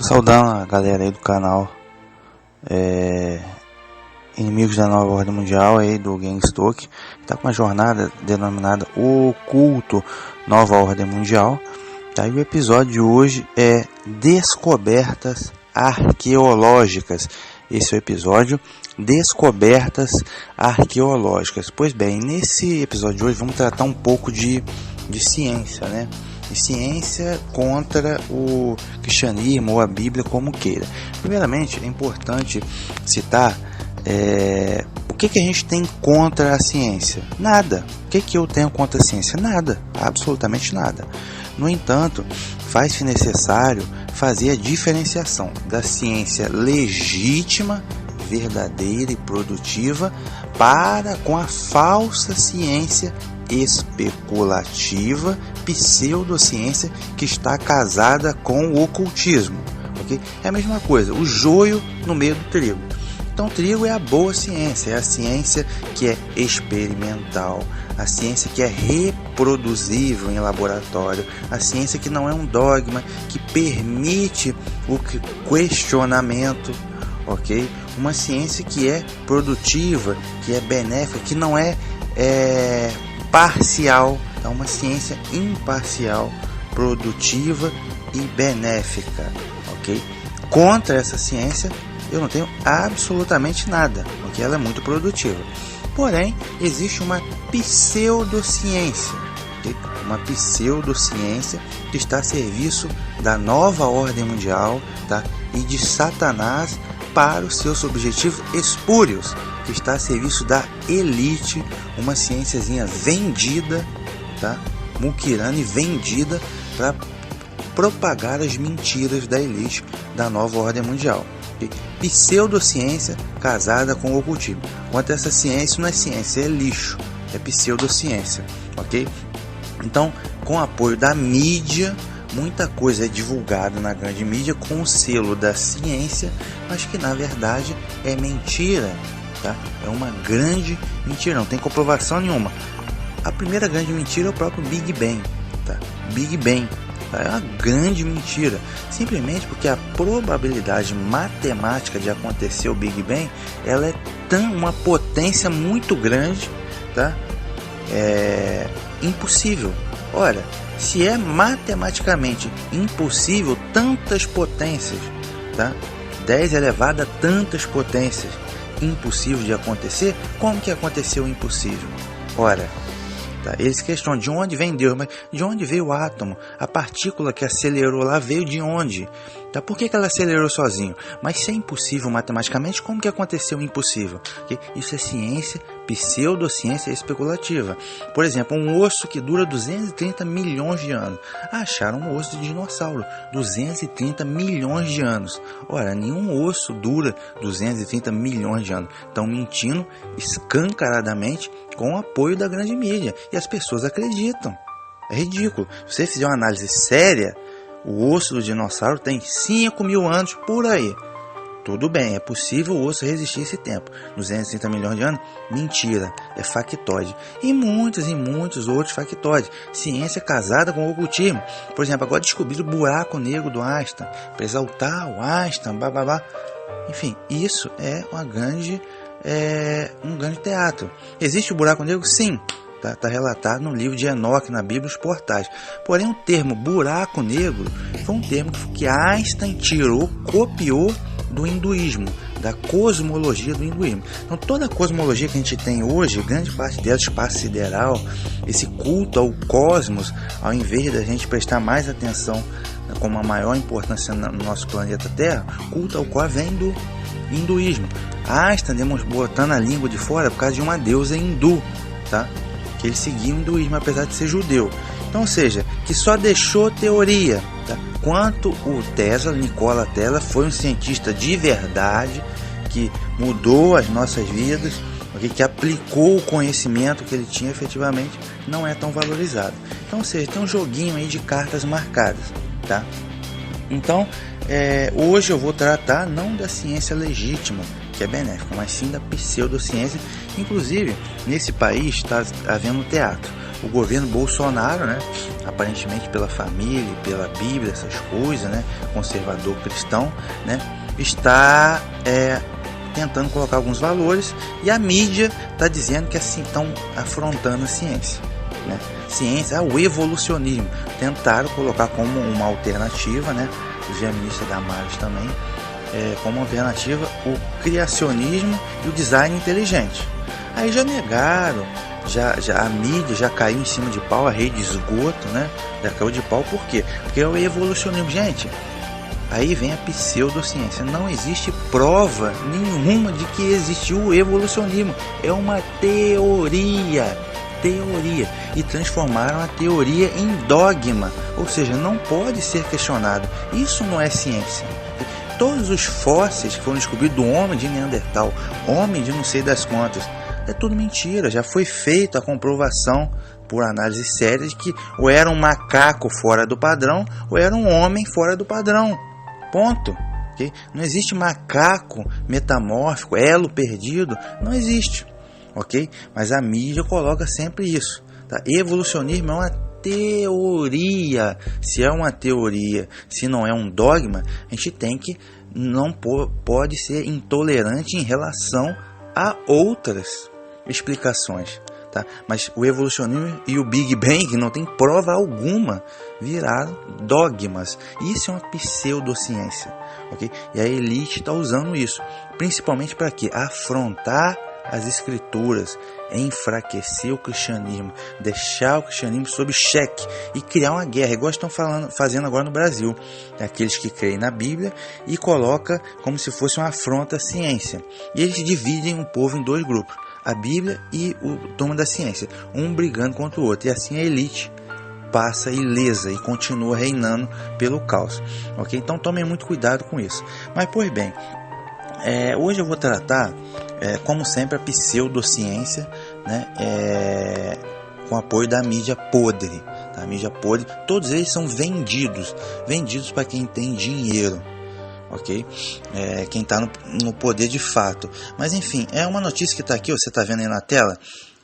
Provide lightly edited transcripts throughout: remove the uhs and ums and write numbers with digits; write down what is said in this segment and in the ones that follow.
Tô saudando a galera aí do canal Inimigos da Nova Ordem Mundial aí do GameStock. Tá com uma jornada denominada Oculto Nova Ordem Mundial. Tá, e o episódio de hoje é Descobertas Arqueológicas. Esse é o episódio Descobertas Arqueológicas. Pois bem, nesse episódio de hoje vamos tratar um pouco de ciência, né? De ciência contra o cristianismo ou a Bíblia, como queira. Primeiramente, é importante citar o que a gente tem contra a ciência? Nada. O que eu tenho contra a ciência? Nada. Absolutamente nada. No entanto, faz-se necessário fazer a diferenciação da ciência legítima, verdadeira e produtiva com a falsa ciência especulativa, pseudociência que está casada com o ocultismo. Okay? É a mesma coisa, o joio no meio do trigo. Então, o trigo é a boa ciência, é a ciência que é experimental, a ciência que é reproduzível em laboratório, a ciência que não é um dogma, que permite o questionamento, ok? Uma ciência que é produtiva, que é benéfica, que não é parcial, é uma ciência imparcial, produtiva e benéfica, ok? Contra essa ciência eu não tenho absolutamente nada, porque ela é muito produtiva. Porém, existe uma pseudociência, okay? Uma pseudociência que está a serviço da nova ordem mundial, tá? E de Satanás para os seus objetivos espúrios, que está a serviço da elite, uma ciênciazinha vendida, tá? Muquirana e vendida para propagar as mentiras da elite da nova ordem mundial. Pseudociência casada com o ocultismo. Quanto a essa ciência, não é ciência, é lixo, é pseudociência, ok? Então, com o apoio da mídia, muita coisa é divulgada na grande mídia com o selo da ciência, mas que na verdade é mentira, tá? É uma grande mentira, não tem comprovação nenhuma. A primeira grande mentira é o próprio Big Bang, tá? Big Bang. É uma grande mentira, simplesmente porque a probabilidade matemática de acontecer o Big Bang, ela é uma potência muito grande, tá? É impossível. Ora, se é matematicamente impossível tantas potências, tá? 10 elevado a tantas potências, impossível de acontecer, como que aconteceu o impossível? Ora, tá? Eles questionam de onde vem Deus, mas de onde veio o átomo? A partícula que acelerou lá veio de onde? Tá? Por que ela acelerou sozinho? Mas se é impossível matematicamente, como que aconteceu o impossível? Okay? Isso é ciência, pseudociência especulativa. Por exemplo, um osso que dura 230 milhões de anos. Acharam um osso de dinossauro, 230 milhões de anos. Ora, nenhum osso dura 230 milhões de anos. Estão mentindo escancaradamente com o apoio da grande mídia. E as pessoas acreditam. É ridículo. Se você fizer uma análise séria, o osso do dinossauro tem 5.000 anos por aí. Tudo bem, é possível o osso resistir esse tempo. 230 milhões de anos? Mentira, é factoide. E muitos outros factoides. Ciência casada com o ocultismo. Por exemplo, agora descobriram o buraco negro do Einstein, para exaltar o Einstein, blá. Enfim, isso é um grande teatro. Existe o buraco negro? Sim. Está relatado no livro de Enoque, na Bíblia, os portais. Porém, o termo buraco negro foi um termo que Einstein copiou do hinduísmo, da cosmologia do hinduísmo. Então, toda a cosmologia que a gente tem hoje, grande parte dela, espaço sideral, esse culto ao cosmos, ao invés da gente prestar mais atenção com uma maior importância no nosso planeta Terra, culto ao qual vem do hinduísmo. Einstein botando a língua de fora por causa de uma deusa hindu, tá? Que ele seguia o hinduísmo, apesar de ser judeu. Então, ou seja, que só deixou teoria, tá? Quanto o Nikola Tesla foi um cientista de verdade, que mudou as nossas vidas, que aplicou o conhecimento que ele tinha efetivamente, não é tão valorizado. Então, ou seja, tem um joguinho aí de cartas marcadas, tá? Então, hoje eu vou tratar não da ciência legítima, que é benéfica, mas sim da pseudociência. Inclusive, nesse país está havendo teatro. o governo Bolsonaro, né, aparentemente pela família, pela Bíblia, essas coisas, né, conservador cristão, né, está tentando colocar alguns valores, e a mídia está dizendo que assim estão afrontando a ciência, né? Ciência, o evolucionismo, tentaram colocar como uma alternativa, né, os geministas Damares também, como alternativa o criacionismo e o design inteligente. Aí já negaram, já a mídia já caiu em cima de pau, a rede de esgoto, né, já caiu de pau. Por quê? Porque é o evolucionismo, gente. Aí vem a pseudociência. Não existe prova nenhuma de que existiu o evolucionismo. É uma teoria. E transformaram a teoria em dogma. Ou seja, não pode ser questionado. Isso não é ciência. Todos os fósseis que foram descobridos do homem de Neandertal, homem de não sei das quantas, é tudo mentira. Já foi feita a comprovação por análise séria de que ou era um macaco fora do padrão ou era um homem fora do padrão. Ponto. Okay? Não existe macaco metamórfico, elo perdido, não existe. Ok? Mas a mídia coloca sempre isso. Tá? Evolucionismo é uma teoria. Se é uma teoria, se não é um dogma, a gente tem que não pode ser intolerante em relação a outras explicações. Tá? Mas o evolucionismo e o Big Bang não tem prova alguma, viraram dogmas. Isso é uma pseudociência, ok? E a elite está usando isso, principalmente para quê? Afrontar as escrituras, enfraquecer o cristianismo, deixar o cristianismo sob cheque e criar uma guerra, igual estão fazendo agora no Brasil. Aqueles que creem na Bíblia e coloca como se fosse uma afronta à ciência. E eles dividem o povo em dois grupos, a Bíblia e o turma da ciência, um brigando contra o outro, e assim a elite passa ilesa e continua reinando pelo caos, ok? Então tomem muito cuidado com isso. Mas pois bem, hoje eu vou tratar, como sempre, a pseudociência, né, com apoio da mídia podre, tá? A mídia podre, todos eles são vendidos para quem tem dinheiro, ok? Quem está no poder de fato. Mas enfim, é uma notícia que está aqui, você está vendo aí na tela,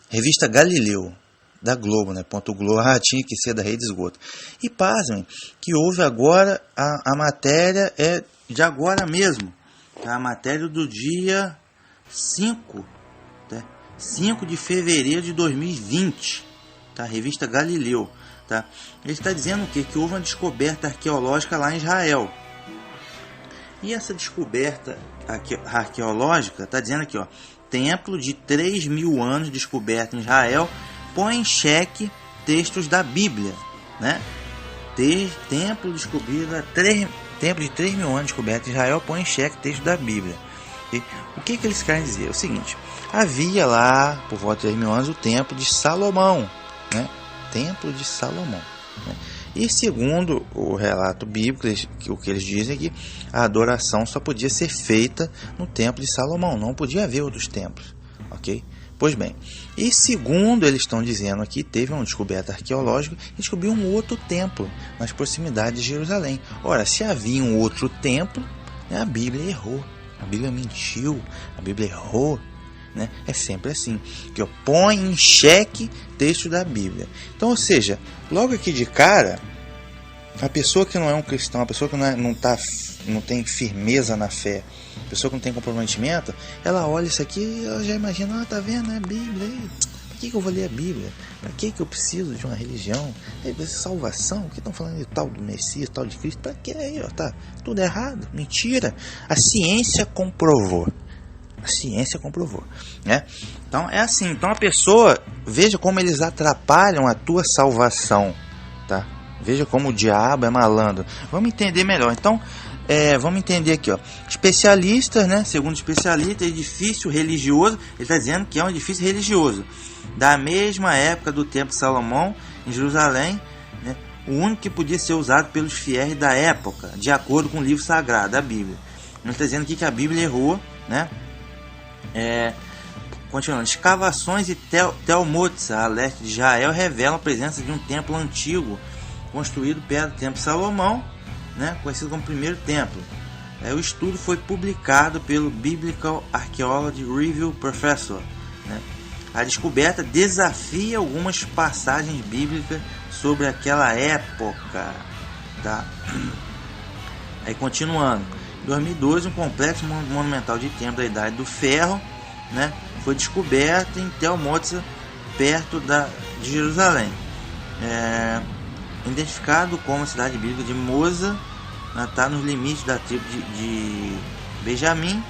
revista Galileu, da Globo, né? .globo, tinha que ser da rede de esgoto. E pasmem, que houve agora, a matéria é de agora mesmo, tá? A matéria do dia 5, tá? 5 de fevereiro de 2020, tá? Revista Galileu, tá? Ele está dizendo o quê? Que houve uma descoberta arqueológica lá em Israel. E essa descoberta arqueológica está dizendo aqui, ó, templo de 3.000 anos descoberto em Israel põe em xeque textos da Bíblia, né? Templo de 3.000 anos descoberto em Israel põe em xeque textos da Bíblia. E o que eles querem dizer? É o seguinte: havia lá, por volta de 3.000 anos, o templo de Salomão, né? Templo de Salomão, né? E segundo o relato bíblico, o que eles dizem é que a adoração só podia ser feita no templo de Salomão, não podia haver outros templos, ok? Pois bem, e segundo eles estão dizendo aqui, teve uma descoberta arqueológica e descobriu um outro templo nas proximidades de Jerusalém. Ora, se havia um outro templo, né, a Bíblia errou, a Bíblia mentiu, a Bíblia errou. Né? É sempre assim, que põe em xeque texto da Bíblia. Então, ou seja, logo aqui de cara, a pessoa que não é um cristão, a pessoa que não tem firmeza na fé, a pessoa que não tem comprometimento, ela olha isso aqui e ela já imagina, tá vendo, a Bíblia aí? Por que eu vou ler a Bíblia? Para que eu preciso de uma religião? Salvação? O que estão falando de tal do Messias, tal de Cristo? Para que aí? Tá tudo errado, mentira. A ciência comprovou. Né? Então é assim, então a pessoa, veja como eles atrapalham a tua salvação, tá? Veja como o diabo é malandro. Vamos entender melhor. Então, vamos entender aqui, ó. Especialistas, né? Segundo especialista, edifício religioso, ele está dizendo que é um edifício religioso da mesma época do templo de Salomão em Jerusalém, né? O único que podia ser usado pelos fiéis da época, de acordo com o livro sagrado, a Bíblia. Ele está dizendo aqui que a Bíblia errou, né? Continuando, escavações e Telmotza, a leste de Israel, revelam a presença de um templo antigo construído perto do templo de Salomão, né, conhecido como primeiro templo. O estudo foi publicado pelo Biblical Archaeology Review Professor, né? a descoberta desafia algumas passagens bíblicas sobre aquela época, tá? Aí continuando, em 2012 um complexo monumental de templo da Idade do Ferro, né, foi descoberto em Tel Motza, perto de Jerusalém, identificado como a cidade bíblica de Moza, está nos limites da tribo de Benjamim,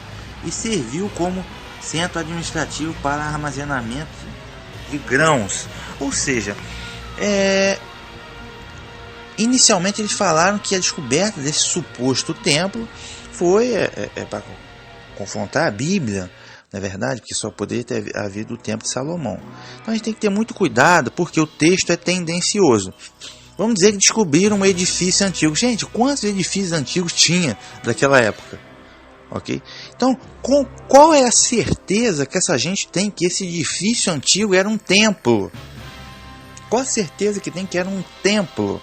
e serviu como centro administrativo para armazenamento de grãos. Ou seja, inicialmente eles falaram que a descoberta desse suposto templo foi para confrontar a Bíblia, não é verdade? Porque só poderia ter havido o templo de Salomão. Então a gente tem que ter muito cuidado, porque o texto é tendencioso. Vamos dizer que descobriram um edifício antigo. Gente, quantos edifícios antigos tinha daquela época? Ok? Então, qual é a certeza que essa gente tem que esse edifício antigo era um templo? Qual a certeza que tem que era um templo?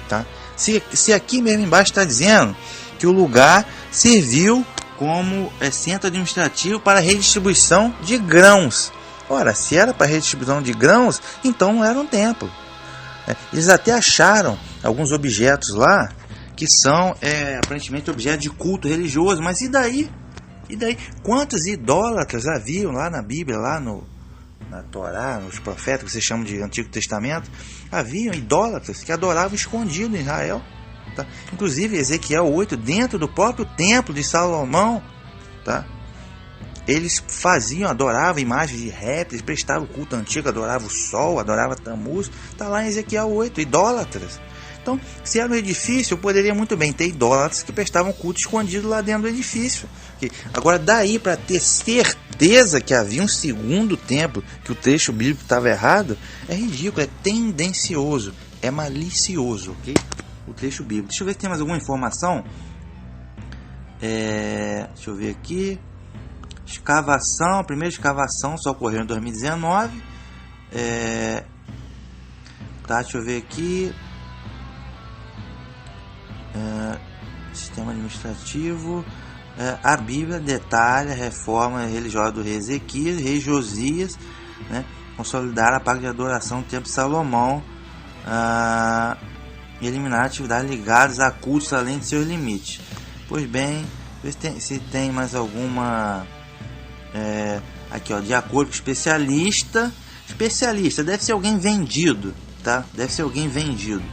Tá? Se aqui mesmo embaixo está dizendo que o lugar serviu como centro administrativo para redistribuição de grãos. Ora, se era para redistribuição de grãos, então não era um templo. Eles até acharam alguns objetos lá que são aparentemente objetos de culto religioso, mas e daí? E daí? Quantos idólatras haviam lá na Bíblia, lá na Torá, nos profetas que se chamam de Antigo Testamento? Haviam idólatras que adoravam escondido em Israel. Tá? Inclusive Ezequiel 8, dentro do próprio templo de Salomão, tá? Eles adoravam imagens de répteis, prestavam culto antigo, adoravam o sol, adoravam Tamuz. Está lá em Ezequiel 8, idólatras. Então, se era um edifício, eu poderia muito bem ter idólatras que prestavam culto escondido lá dentro do edifício. Agora, daí para ter certeza que havia um segundo templo, que o texto bíblico estava errado, é ridículo, é tendencioso, é malicioso, ok? O texto bíblico. Deixa eu ver se tem mais alguma informação. Deixa eu ver aqui. Escavação, a primeira escavação só ocorreu em 2019. Deixa eu ver aqui. Sistema administrativo. A Bíblia detalha a reforma religiosa do rei Ezequias, rei Josias, né? Consolidar a parte de adoração do templo de Salomão, e eliminar atividades ligadas a cultos além de seus limites. Pois bem, se tem mais alguma. Aqui, ó, de acordo com o especialista, deve ser alguém vendido, tá? Deve ser alguém vendido.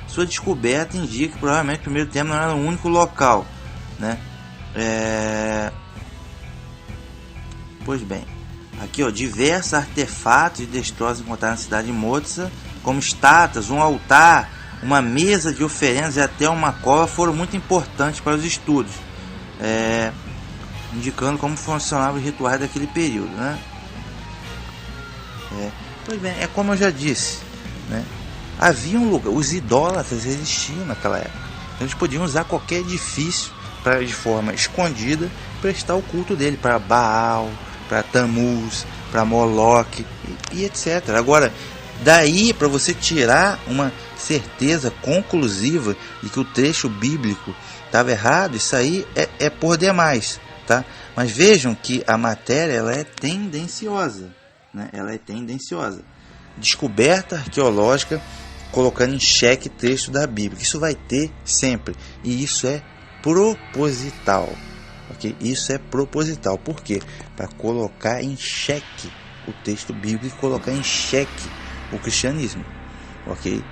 Sua descoberta indica que provavelmente o primeiro templo não era o único local, né? Pois bem, aqui, ó, diversos artefatos e destroços encontrados na cidade de Motza, como estátuas, um altar, uma mesa de oferendas e até uma cova, foram muito importantes para os estudos, indicando como funcionavam os rituais daquele período, né? Pois bem, é como eu já disse, né? Havia um lugar, os idólatras existiam naquela época, então eles podiam usar qualquer edifício para, de forma escondida, prestar o culto dele para Baal, para Tamuz, para Moloque e etc. Agora, daí para você tirar uma certeza conclusiva de que o trecho bíblico estava errado, isso aí é por demais, tá? Mas vejam que a matéria ela é tendenciosa, né? Ela é tendenciosa. Descoberta arqueológica colocando em xeque texto da Bíblia. Isso vai ter sempre, e isso é proposital, ok? Isso é proposital. Por quê? Para colocar em xeque o texto bíblico e colocar em xeque o cristianismo, ok?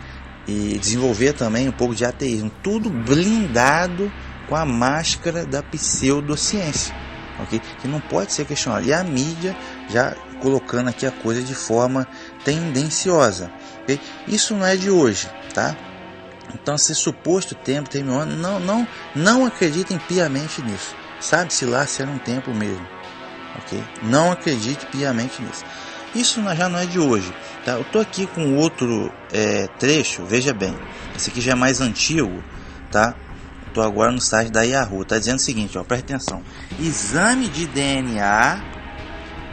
E desenvolver também um pouco de ateísmo, tudo blindado com a máscara da pseudociência, ok? Que não pode ser questionado. E a mídia já colocando aqui a coisa de forma tendenciosa, ok? Isso não é de hoje, tá? Então, esse suposto templo terminou, não acreditem piamente nisso. Sabe-se lá se era um templo mesmo, ok? Não acredite piamente nisso. Isso já não é de hoje, tá? Eu estou aqui com outro trecho, veja bem. Esse aqui já é mais antigo, tá? Estou agora no site da Yahoo. Está dizendo o seguinte, ó, presta atenção. Exame de DNA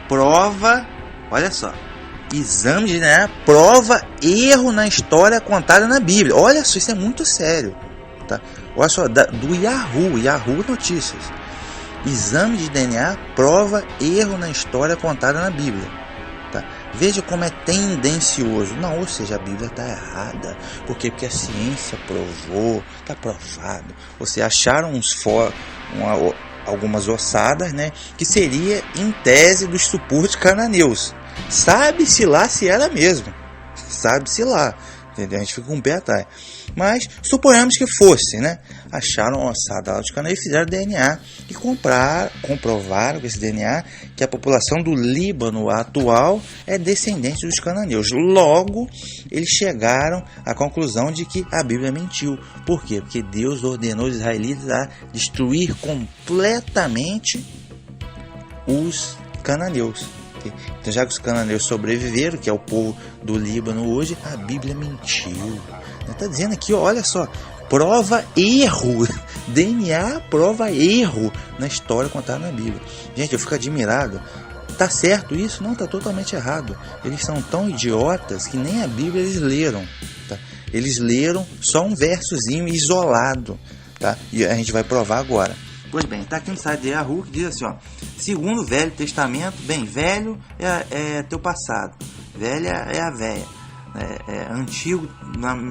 prova, olha só. Exame de DNA prova erro na história contada na Bíblia. Olha só, isso é muito sério, tá? Olha só, do Yahoo Notícias. Exame de DNA prova erro na história contada na Bíblia, tá? Veja como é tendencioso. Não, ou seja, a Bíblia está errada. Por quê? Porque a ciência provou, está provado. Você acharam algumas ossadas, né, que seria em tese dos suportes cananeus. Sabe-se lá se era mesmo. Sabe-se lá. Entendeu? A gente fica com o pé atrás. Mas suponhamos que fosse, né? Acharam uma ossada lá dos cananeus e fizeram DNA e comprovaram com esse DNA que a população do Líbano atual é descendente dos cananeus. Logo, eles chegaram à conclusão de que a Bíblia mentiu. Por quê? Porque Deus ordenou os israelitas a destruir completamente os cananeus. Então, já que os cananeus sobreviveram, que é o povo do Líbano hoje, a Bíblia mentiu. Está dizendo aqui, olha só, prova erro. DNA prova erro na história contada na Bíblia. Gente, eu fico admirado. Tá certo isso? Não, tá totalmente errado. Eles são tão idiotas que nem a Bíblia eles leram. Tá? Eles leram só um versozinho isolado. Tá? E a gente vai provar agora. Pois bem, está aqui no site de Yahoo que diz assim, ó, segundo o Velho Testamento, bem, velho é teu passado, velha é a véia, antigo,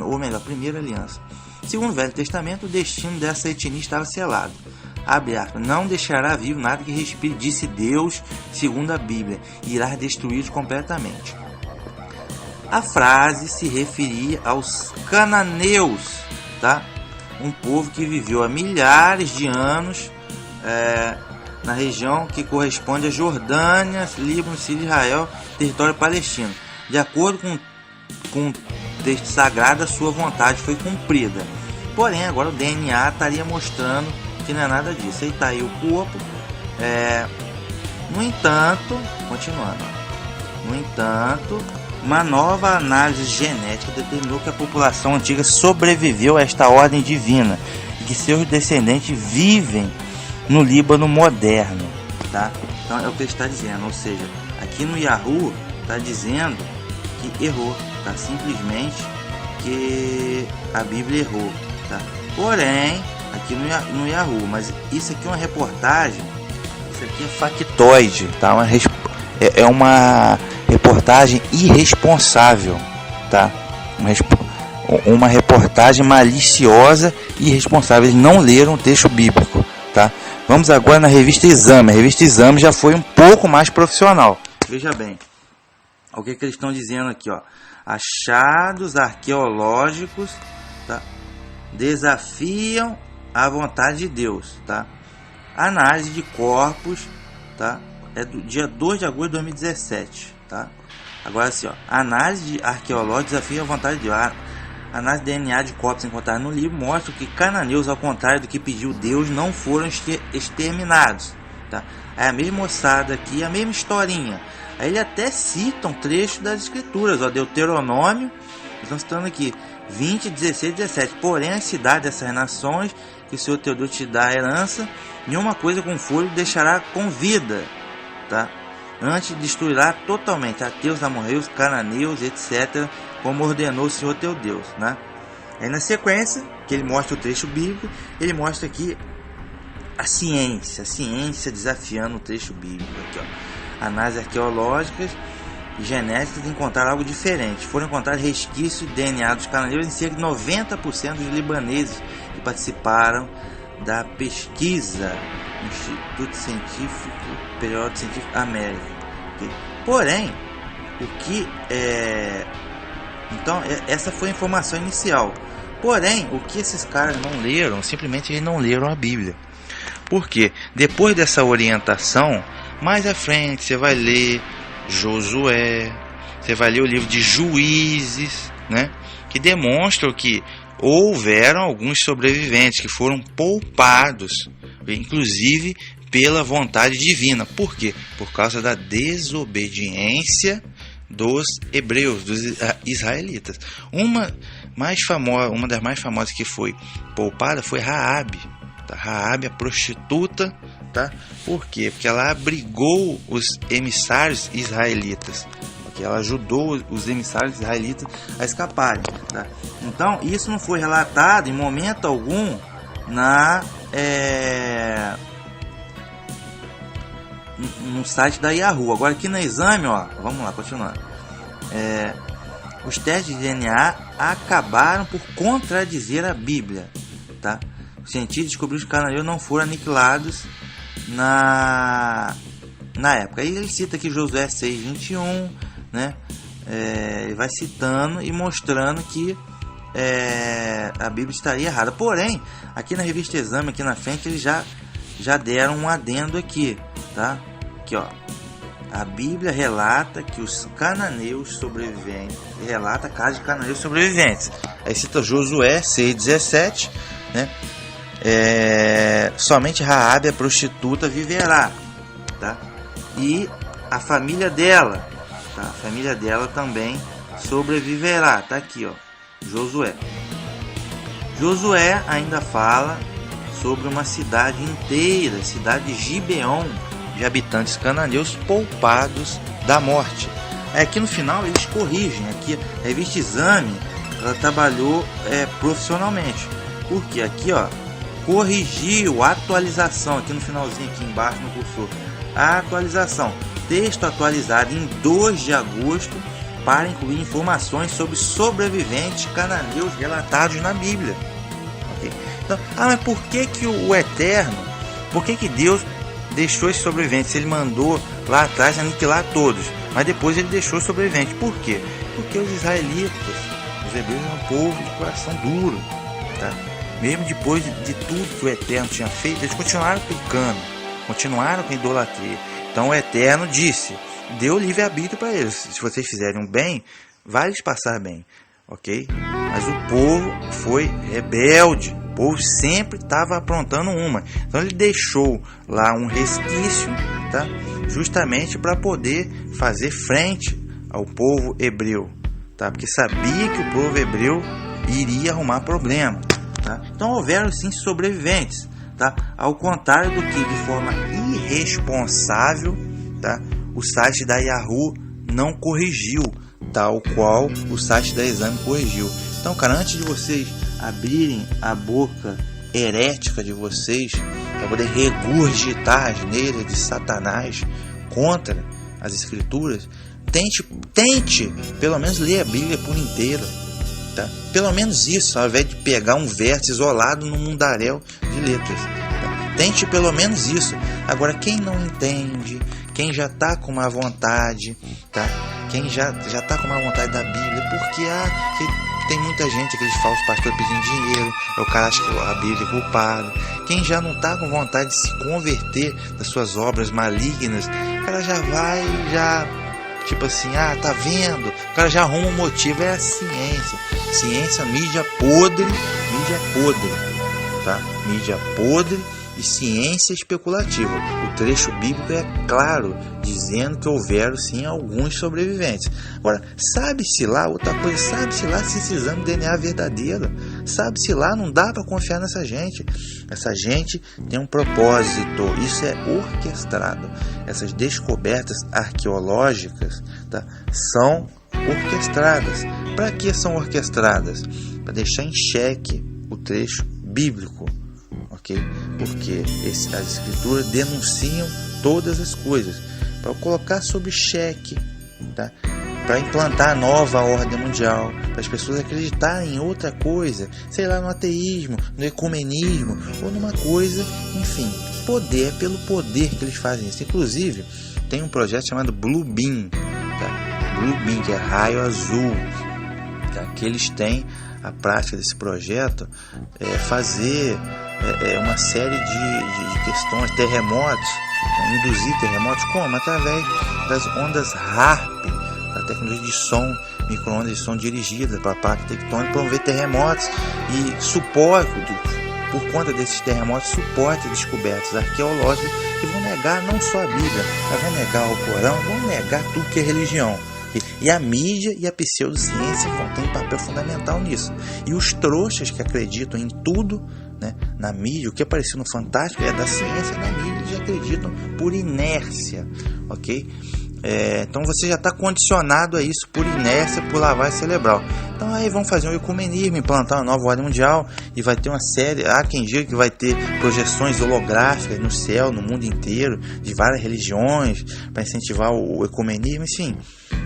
ou melhor, primeira aliança. Segundo o Velho Testamento, o destino dessa etnia estava selado. Abre aspas, não deixará vivo nada que respire, disse Deus, segundo a Bíblia, e irá destruí-los completamente. A frase se referia aos cananeus, tá? Um povo que viveu há milhares de anos na região que corresponde a Jordânia, Líbano, Síria, Israel, território palestino. De acordo com o texto sagrado, a sua vontade foi cumprida. Porém, agora o DNA estaria mostrando que não é nada disso. Aí está aí o corpo. No entanto, continuando. No entanto, uma nova análise genética determinou que a população antiga sobreviveu a esta ordem divina e que seus descendentes vivem no Líbano moderno, tá? Então é o que ele está dizendo, ou seja, aqui no Yahoo está dizendo que errou, tá? Simplesmente que a Bíblia errou, tá? Porém, aqui no Yahoo, mas isso aqui é uma reportagem, isso aqui é factoide, tá? É uma reportagem irresponsável, tá? Uma reportagem maliciosa e irresponsável. Eles não leram o texto bíblico, tá? Vamos agora na revista Exame. A revista Exame já foi um pouco mais profissional. Veja bem, o que eles estão dizendo aqui, ó? Achados arqueológicos, tá? Desafiam a vontade de Deus, tá? Análise de corpos, tá? É do dia 2 de agosto de 2017, tá? Agora assim, ó, análise arqueológica desafia a vontade de Deus. A análise de DNA de corpos encontrados no livro mostra que cananeus, ao contrário do que pediu Deus, não foram exterminados, tá? É a mesma moçada aqui, a mesma historinha. Aí ele até cita um trecho das escrituras, ó, Deuteronômio, estão citando aqui, 20, 16, 17. Porém, a cidade dessas nações, que o Senhor teu Deus te dá a herança, nenhuma coisa com fôlego deixará com vida, tá? Antes destruirá totalmente ateus, amorreus, cananeus, etc., como ordenou o Senhor teu Deus, né? Aí na sequência, que ele mostra o trecho bíblico, ele mostra aqui a ciência desafiando o trecho bíblico aqui, ó. Análises arqueológicas e genéticas encontraram algo diferente. Foram encontrados resquícios de DNA dos cananeus em cerca de 90% dos libaneses que participaram da pesquisa Instituto Científico, Periódico Científico América. Okay? Porém, o que então, essa foi a informação inicial. Porém, o que esses caras não leram, simplesmente eles não leram a Bíblia. Por quê? Depois dessa orientação, mais à frente você vai ler Josué, você vai ler o livro de Juízes, né? Que demonstram que houveram alguns sobreviventes que foram poupados, inclusive pela vontade divina. Por quê? Por causa da desobediência dos hebreus, dos israelitas. Uma das mais famosas que foi poupada foi Raabe. Tá? Raabe, a prostituta, tá? Por quê? Porque ela abrigou os emissários israelitas. Okay? Ela ajudou os emissários israelitas a escaparem. Tá? Então, isso não foi relatado em momento algum no site da Yahoo. Agora aqui no Exame, ó, vamos lá, continuando. os testes de DNA acabaram por contradizer a Bíblia, tá? Os cientistas descobriram que os cananeus não foram aniquilados na época. Aí ele cita aqui Josué 6:21, né? Ele vai citando e mostrando que a Bíblia estaria errada. Porém, aqui na revista Exame, aqui na frente, eles já deram um adendo aqui, tá? Aqui, ó. A Bíblia relata que os cananeus sobreviventes, relata casos de cananeus sobreviventes. Aí cita Josué 6:17, né? Somente Raabe, a prostituta, viverá, tá? E a família dela, tá? A família dela também sobreviverá, tá aqui, ó. Josué ainda fala sobre uma cidade inteira, cidade de Gibeon, de habitantes cananeus poupados da morte. Aqui no final eles corrigem. Aqui a revista Exame, ela trabalhou profissionalmente, porque aqui, ó, corrigiu a atualização, aqui no finalzinho, aqui embaixo no cursor, a atualização, texto atualizado em 2 de agosto para incluir informações sobre sobreviventes cananeus relatados na Bíblia. Okay? Então, mas por que o Eterno, por que Deus deixou esses sobreviventes? Ele mandou lá atrás aniquilar todos, mas depois ele deixou sobreviventes. Por quê? Porque os israelitas, os hebreus, eram um povo de coração duro, tá? Mesmo depois de tudo que o Eterno tinha feito, eles continuaram pecando, continuaram com idolatria. Então o Eterno disse, deu livre-arbítrio para eles. Se vocês fizerem um bem, vai lhes passar bem, ok? Mas o povo foi rebelde. O povo sempre estava aprontando uma. Então ele deixou lá um resquício, tá? Justamente para poder fazer frente ao povo hebreu, tá? Porque sabia que o povo hebreu iria arrumar problema, tá? Então houveram sim sobreviventes, tá? Ao contrário do que de forma irresponsável, tá? O site da Yahoo não corrigiu, tal qual o site da Exame corrigiu. Então, cara, antes de vocês abrirem a boca herética de vocês para poder regurgitar as asneiras de Satanás contra as Escrituras, tente pelo menos ler a Bíblia por inteiro, tá? Pelo menos isso, ao invés de pegar um verso isolado num mundaréu de letras, tá? Tente pelo menos isso. Agora, quem não entende, quem já está com uma vontade, tá? Quem já está com uma vontade da Bíblia, porque tem muita gente, aqueles falsos pastores pedindo dinheiro, o cara acha que a Bíblia é culpada. Quem já não está com vontade de se converter das suas obras malignas, o cara já vai, tipo assim, tá vendo? O cara já arruma um motivo, é a ciência. Ciência, mídia podre, tá? Mídia podre e ciência especulativa. O trecho bíblico é claro, dizendo que houveram sim alguns sobreviventes. Agora, sabe-se lá, outra coisa, sabe-se lá se esse exame de DNA é verdadeiro. Sabe-se lá, não dá para confiar nessa gente. Essa gente tem um propósito, isso é orquestrado. Essas descobertas arqueológicas, tá, são orquestradas. Para que são orquestradas? Para deixar em xeque o trecho bíblico. Okay? Porque as escrituras denunciam todas as coisas para colocar sob xeque, tá? Para implantar a nova ordem mundial, para as pessoas acreditarem em outra coisa, sei lá, no ateísmo, no ecumenismo ou numa coisa, enfim, poder, pelo poder que eles fazem isso. Inclusive tem um projeto chamado Blue Beam, tá? Blue Beam, que é raio azul, tá? Que eles têm a prática desse projeto, fazer uma série de questões, terremotos, induzir terremotos, como? Através das ondas HAARP, da tecnologia de som, micro-ondas de som dirigida para a placa tectônica, promover terremotos e suporte, por conta desses terremotos, suporte descobertas arqueológicas que vão negar não só a Bíblia, mas vão negar o Corão, vão negar tudo que é religião. E a mídia e a pseudociência vão ter um papel fundamental nisso. E os trouxas que acreditam em tudo, né, na mídia, o que apareceu no Fantástico é da ciência, da mídia, eles acreditam por inércia, ok? Então você já está condicionado a isso por inércia, por lavagem cerebral. Então aí vão fazer um ecumenismo, implantar uma nova ordem mundial e vai ter uma série, há quem diga que vai ter projeções holográficas no céu, no mundo inteiro, de várias religiões, para incentivar o ecumenismo, enfim.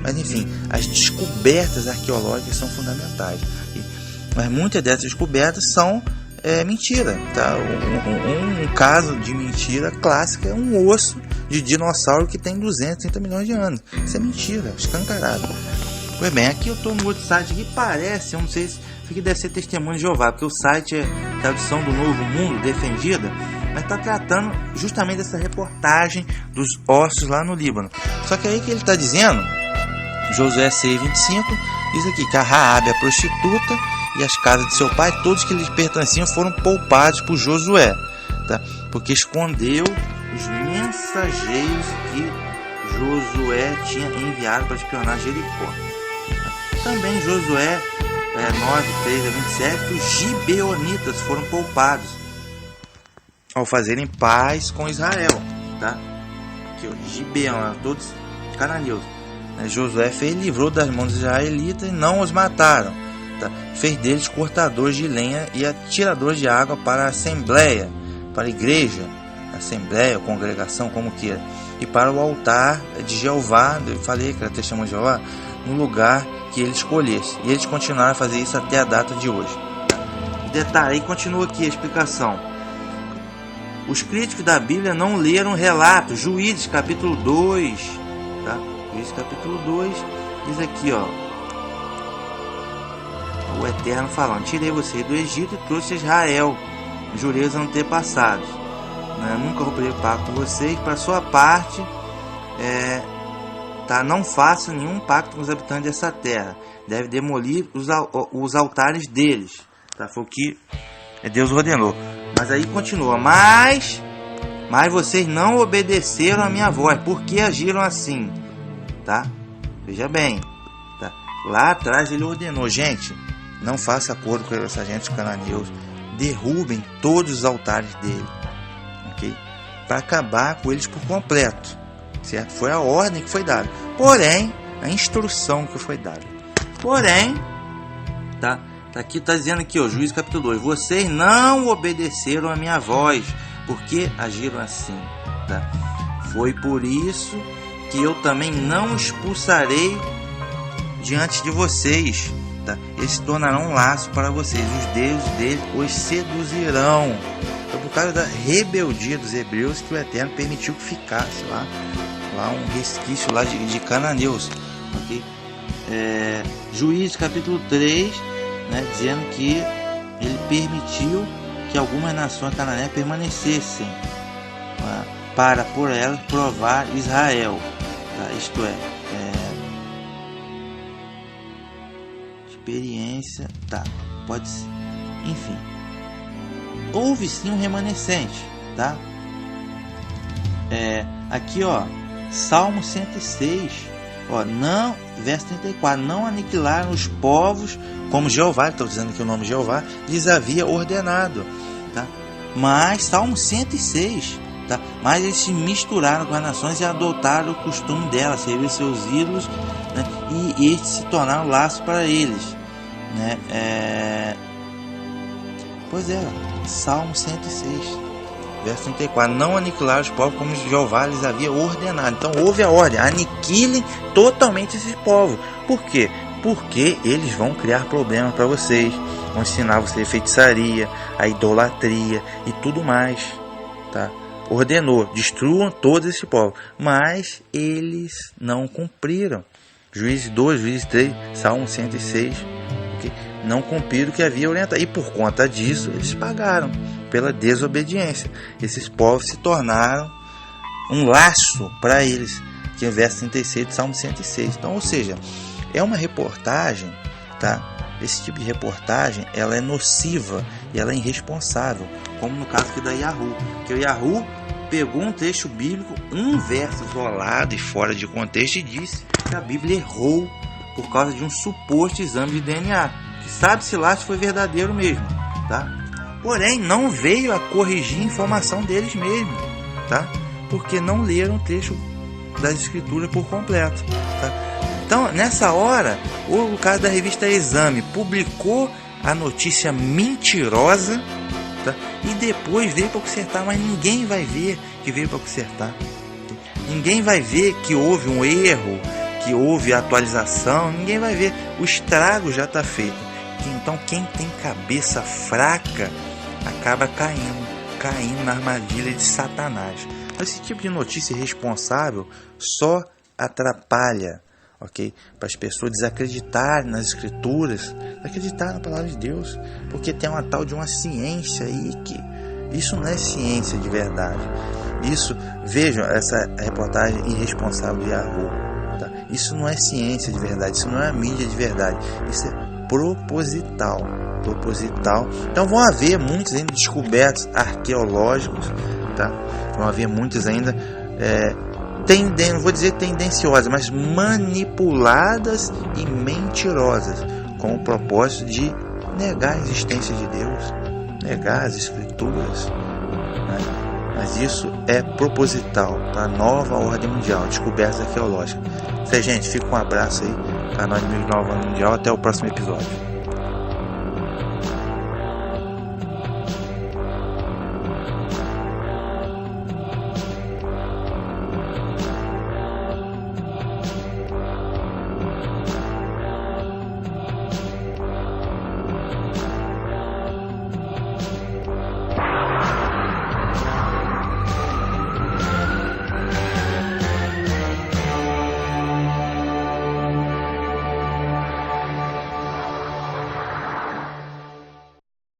Mas enfim, as descobertas arqueológicas são fundamentais. Mas muitas dessas descobertas são mentira, tá? Um caso de mentira clássica é um osso de dinossauro que tem 230 milhões de anos. Isso é mentira, escancarado. Pois bem, aqui eu estou no outro site que parece, eu não sei se isso aqui deve ser Testemunho de Jeová, porque o site é tradução do Novo Mundo Defendida, mas está tratando justamente dessa reportagem dos ossos lá no Líbano. Só que aí que ele está dizendo, Josué 6:25, diz aqui que a Raabe, a prostituta, e as casas de seu pai, todos que lhes pertenciam, foram poupados por Josué, tá? Porque escondeu os mensageiros que Josué tinha enviado para espionar Jericó. Também Josué 9:3-27, os gibeonitas foram poupados ao fazerem paz com Israel, tá? Que o Gibeão, todos cananeus. Josué livrou das mãos dos israelitas e não os mataram. Fez deles cortadores de lenha e atiradores de água para a assembleia, para a igreja, assembleia, congregação, como queira, e para o altar de Jeová, eu falei que era testemunho de Jeová, no lugar que ele escolhesse. E eles continuaram a fazer isso até a data de hoje. Detalhe, aí continua aqui a explicação. Os críticos da Bíblia não leram relatos. Juízes capítulo 2, tá? Juízes capítulo 2 diz aqui, ó, o Eterno falando: tirei vocês do Egito e trouxe Israel, jurei aos antepassados, nunca romperei o pacto com vocês. Para sua parte, não faça nenhum pacto com os habitantes dessa terra, deve demolir os altares deles, tá? Foi o que Deus ordenou. Mas aí continua: mas vocês não obedeceram a minha voz. Por que agiram assim? Tá? Veja bem, tá? Lá atrás ele ordenou: gente, não faça acordo com os agentes cananeus, derrubem todos os altares dele, ok? Para acabar com eles por completo, certo? Foi a ordem que foi dada, porém, a instrução que foi dada. Porém, tá aqui, tá dizendo aqui, ó, Juízes capítulo 2, vocês não obedeceram a minha voz, porque agiram assim, tá? Foi por isso que eu também não expulsarei diante de vocês, tá? Eles se tornarão um laço para vocês, os deuses deles os seduzirão. Então, por causa da rebeldia dos hebreus, que o Eterno permitiu que ficasse lá um resquício lá de cananeus, ok? Juízes capítulo 3, dizendo que ele permitiu que algumas nações cananeias permanecessem, para por elas provar Israel, tá? Isto é, experiência, tá? Pode ser, enfim, houve sim um remanescente, tá? Aqui, ó, Salmo 106, ó, não, verso 34, não aniquilaram os povos como Jeová, estou dizendo aqui o nome de Jeová, lhes havia ordenado, tá? Mas, Salmo 106, tá? Mas eles se misturaram com as nações e adotaram o costume delas, servir seus ídolos, e estes se tornaram laços para eles, Pois é, Salmo 106, verso 34, não aniquilaram os povos como Jeová lhes havia ordenado. Então houve a ordem: aniquilem totalmente esses povos. Por quê? Porque eles vão criar problemas para vocês, vão ensinar vocês a feitiçaria, a idolatria e tudo mais, tá? Ordenou: destruam todos esse povo, mas eles não cumpriram. Juízes 2, Juízes 3, Salmo 106, okay? Não cumpriram o que havia orientado, e por conta disso eles pagaram pela desobediência. Esses povos se tornaram um laço para eles, que é o verso 36 do Salmo 106. Então, ou seja, é uma reportagem, tá? Esse tipo de reportagem, ela é nociva e ela é irresponsável, como no caso aqui da Yahoo, que o Yahoo pegou um trecho bíblico, um verso isolado e fora de contexto, e disse que a Bíblia errou por causa de um suposto exame de DNA, que sabe-se lá se foi verdadeiro mesmo, tá? Porém, não veio a corrigir a informação deles mesmos, tá? Porque não leram o trecho das escrituras por completo, tá? Então, nessa hora, o cara da revista Exame publicou a notícia mentirosa, tá? E depois veio para consertar, mas ninguém vai ver que veio para consertar. Ninguém vai ver que houve um erro, que houve atualização, ninguém vai ver. O estrago já está feito. Então, quem tem cabeça fraca acaba caindo na armadilha de Satanás. Esse tipo de notícia irresponsável só atrapalha, ok? Para as pessoas desacreditarem nas escrituras, acreditar na palavra de Deus, porque tem uma tal de uma ciência aí que isso não é ciência de verdade. Isso, vejam essa reportagem irresponsável de Yahoo, tá? Isso não é ciência de verdade, isso não é mídia de verdade, isso é proposital. Então vão haver muitos ainda descobertos arqueológicos, tá? Vão haver muitos ainda não vou dizer tendenciosas, mas manipuladas e mentirosas, com o propósito de negar a existência de Deus, negar as escrituras, né? Mas isso é proposital para a nova ordem mundial, descobertas arqueológicas. Gente, fica um abraço aí, canal Inimigo Nova Ordem Mundial, até o próximo episódio.